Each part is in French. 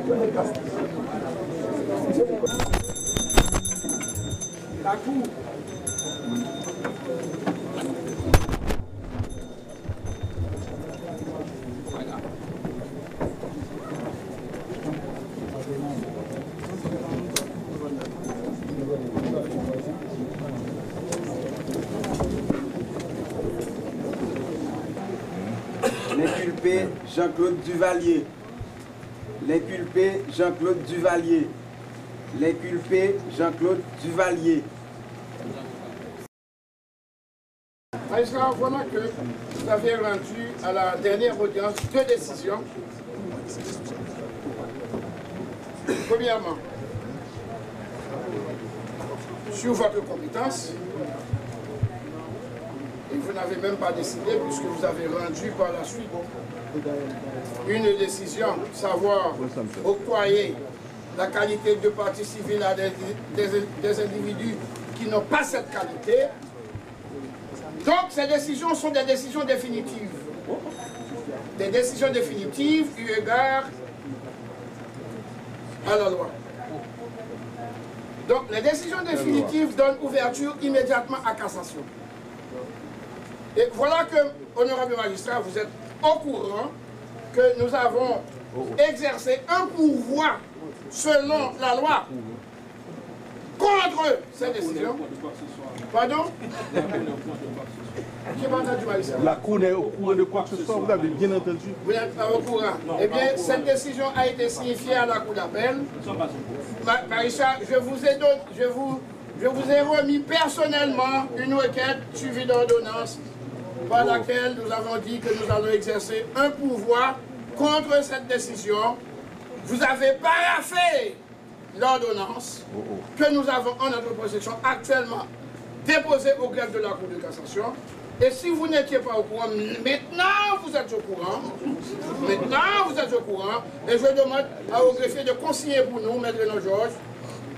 La Cour. L'inculpé Jean-Claude Duvalier. L'inculpé Jean-Claude Duvalier. L'inculpé Jean-Claude Duvalier. Magistrat, voilà que vous avez rendu à la dernière audience deux décisions. Premièrement, sur votre compétence, et vous n'avez même pas décidé puisque vous avez rendu par la suite une décision, savoir octroyer la qualité de partie civile à des individus qui n'ont pas cette qualité. Donc ces décisions sont des décisions définitives. Des décisions définitives eu égard à la loi. Donc les décisions définitives donnent ouverture immédiatement à cassation. Et voilà que, honorable magistrat, vous êtes au courant que nous avons exercé un pourvoi selon la loi contre ces décisions. Pardon? J'ai pas entendu, magistrat. La Cour est au courant de quoi que ce soit, vous avez bien entendu? Vous n'êtes pas au courant. Eh bien, cette décision a été signifiée à la Cour d'appel. Magistrat, je vous ai remis personnellement une requête suivie d'ordonnance par laquelle nous avons dit que nous allons exercer un pouvoir contre cette décision. Vous avez paraphé l'ordonnance que nous avons en notre possession actuellement déposée au greffe de la Cour de cassation. Et si vous n'étiez pas au courant, maintenant vous êtes au courant. Maintenant vous êtes au courant. Et je demande au greffier de consigner pour nous, Maître Georges.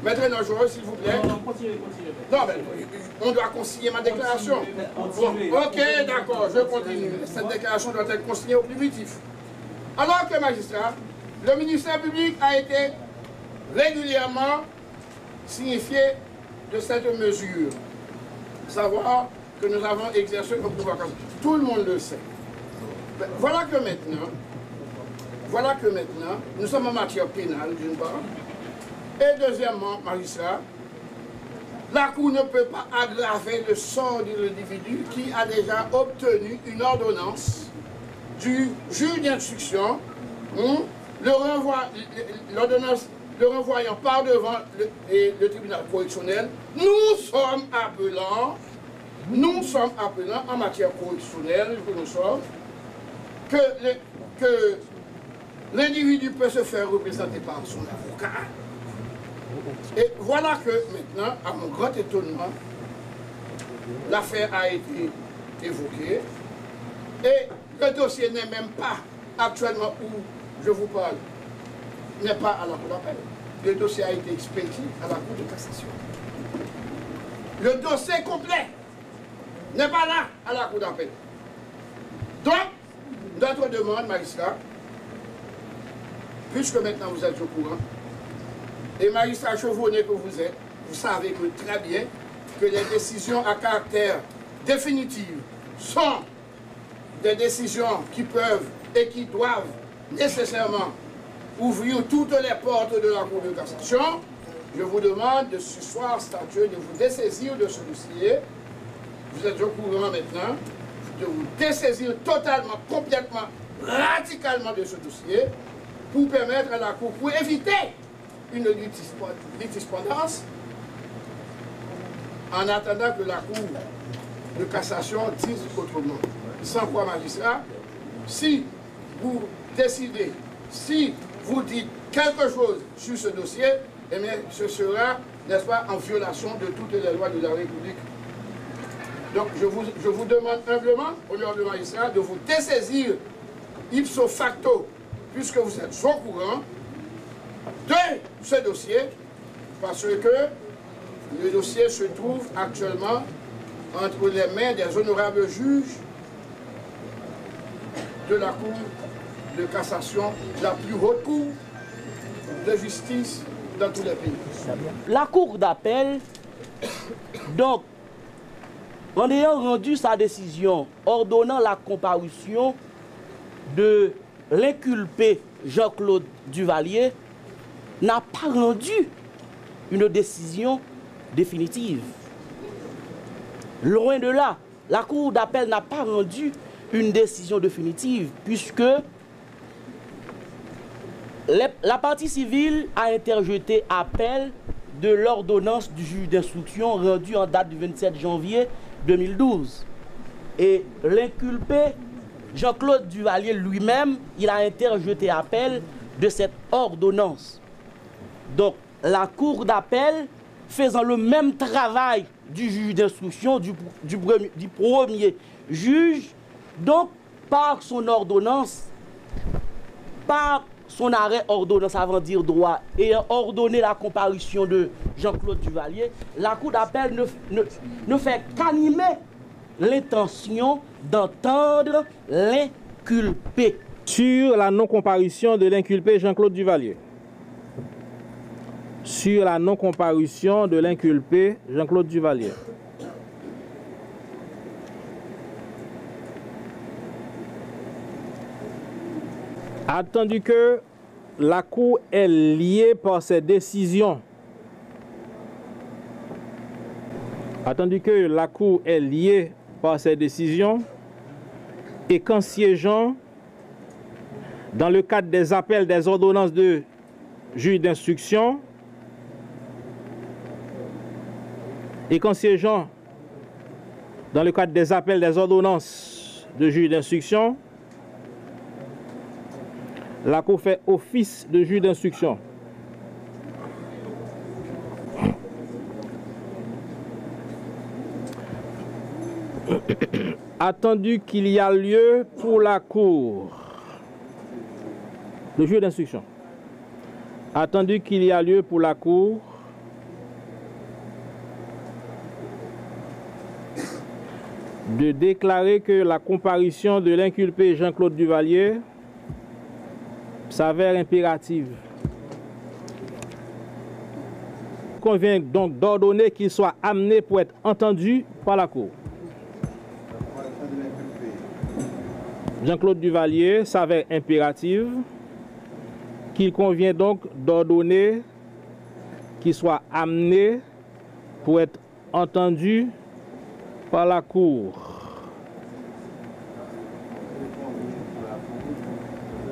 Maître Georges, s'il vous plaît. Non, mais on doit consigner ma déclaration. Ok, d'accord, je continue. Cette déclaration doit être consignée au plus vite. Alors que, magistrat, le ministère public a été régulièrement signifié de cette mesure. Savoir que nous avons exercé un pouvoir comme ça. Tout le monde le sait. Voilà que maintenant, nous sommes en matière pénale, d'une part. Et deuxièmement, magistrat, la Cour ne peut pas aggraver le sort de l'individu qui a déjà obtenu une ordonnance du juge d'instruction, l'ordonnance le renvoyant par devant le tribunal correctionnel. Nous sommes appelants en matière correctionnelle, que l'individu peut se faire représenter par son avocat. Et voilà que maintenant, à mon grand étonnement, l'affaire a été évoquée et le dossier n'est même pas actuellement où je vous parle, n'est pas à la Cour d'appel. Le dossier a été expédié à la Cour de cassation. Le dossier complet n'est pas là à la Cour d'appel. Donc, notre demande, magistrat, puisque maintenant vous êtes au courant, et magistrat chevronné que vous êtes, vous savez que très bien que les décisions à caractère définitif sont des décisions qui peuvent et qui doivent nécessairement ouvrir toutes les portes de la Cour de cassation. Je vous demande de ce soir statuer, de vous dessaisir de ce dossier. Vous êtes au courant maintenant, de vous dessaisir totalement, complètement, radicalement de ce dossier pour permettre à la Cour, pour éviter une litispendance en attendant que la Cour de cassation dise autrement. Sans quoi, magistrat, si vous décidez, si vous dites quelque chose sur ce dossier, eh bien, ce sera, n'est-ce pas, en violation de toutes les lois de la République. Donc, je vous demande humblement, honorable magistrat, de vous dessaisir ipso facto, puisque vous êtes au courant de ce dossier, parce que le dossier se trouve actuellement entre les mains des honorables juges de la Cour de cassation, la plus haute cour de justice dans tous les pays. La Cour d'appel, donc, en ayant rendu sa décision ordonnant la comparution de l'inculpé Jean-Claude Duvalier, n'a pas rendu une décision définitive. Loin de là, la Cour d'appel n'a pas rendu une décision définitive puisque la partie civile a interjeté appel de l'ordonnance du juge d'instruction rendue en date du 27 janvier 2012. Et l'inculpé Jean-Claude Duvalier lui-même, il a interjeté appel de cette ordonnance. Donc, la Cour d'appel, faisant le même travail du juge d'instruction, du premier juge, donc, par son ordonnance, par son arrêt ordonnance avant de dire droit, ayant ordonné la comparution de Jean-Claude Duvalier, la Cour d'appel ne fait qu'animer l'intention d'entendre l'inculpé. Sur la non-comparution de l'inculpé Jean-Claude Duvalier. Sur la non-comparution de l'inculpé Jean-Claude Duvalier. Attendu que la Cour est liée par ses décisions. Attendu que la Cour est liée par ses décisions et qu'en siégeant dans le cadre des appels des ordonnances de juge d'instruction et qu'en siégeant dans le cadre des appels des ordonnances de juge d'instruction, la Cour fait office de juge d'instruction. Attendu qu'il y a lieu pour la Cour, le juge d'instruction, attendu qu'il y a lieu pour la Cour de déclarer que la comparution de l'inculpé Jean-Claude Duvalier s'avère impérative. Il convient donc d'ordonner qu'il soit amené pour être entendu par la Cour. Jean-Claude Duvalier s'avère impérative, qu'il convient donc d'ordonner qu'il soit amené pour être entendu par la Cour.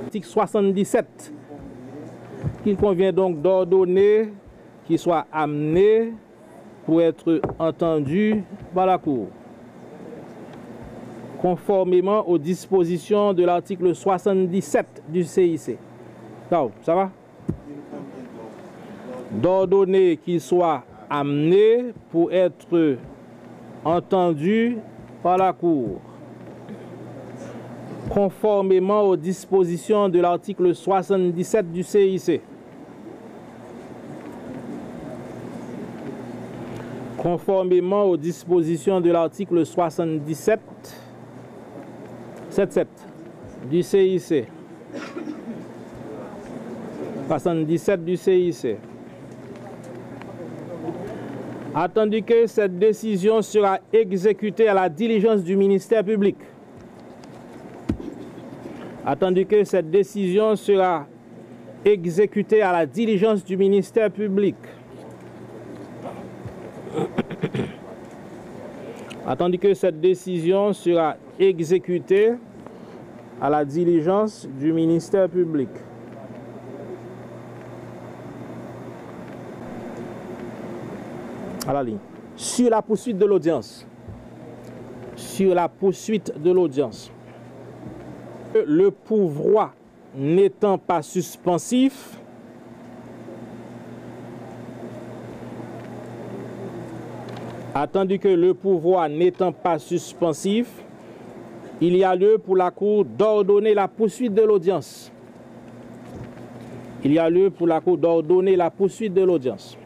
Article 77, qu'il convient donc d'ordonner qu'il soit amené pour être entendu par la Cour, conformément aux dispositions de l'article 77 du CIC. Ça va? D'ordonner qu'il soit amené pour être entendu par la Cour, conformément aux dispositions de l'article 77 du CIC. Conformément aux dispositions de l'article 77 du CIC. 77 du CIC. Attendu que cette décision sera exécutée à la diligence du ministère public. Attendu que cette décision sera exécutée à la diligence du ministère public. Attendu que cette décision sera exécutée à la diligence du ministère public. À la ligne. Sur la poursuite de l'audience. Sur la poursuite de l'audience. Le pourvoi n'étant pas suspensif, attendu que le pourvoi n'étant pas suspensif, il y a lieu pour la Cour d'ordonner la poursuite de l'audience. Il y a lieu pour la Cour d'ordonner la poursuite de l'audience.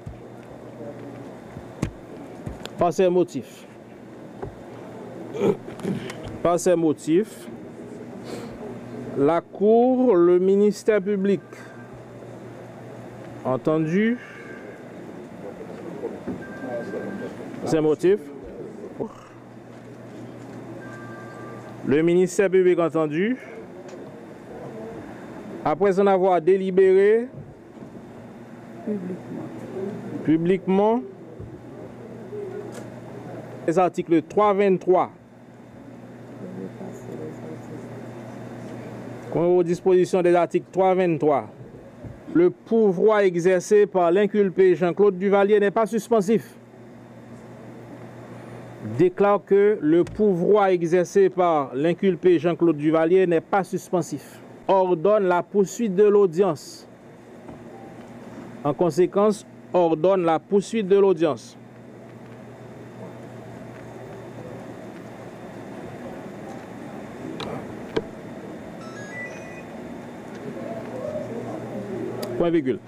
Par ces motifs. Par ces motifs, la Cour, le ministère public Entendu. Ces motifs. Le ministère public entendu. Après en avoir délibéré publiquement les articles 323 aux dispositions des articles 323, le pouvoir exercé par l'inculpé Jean-Claude Duvalier n'est pas suspensif. Déclare que le pouvoir exercé par l'inculpé Jean-Claude Duvalier n'est pas suspensif. Ordonne la poursuite de l'audience. En conséquence, ordonne la poursuite de l'audience. Point virgule.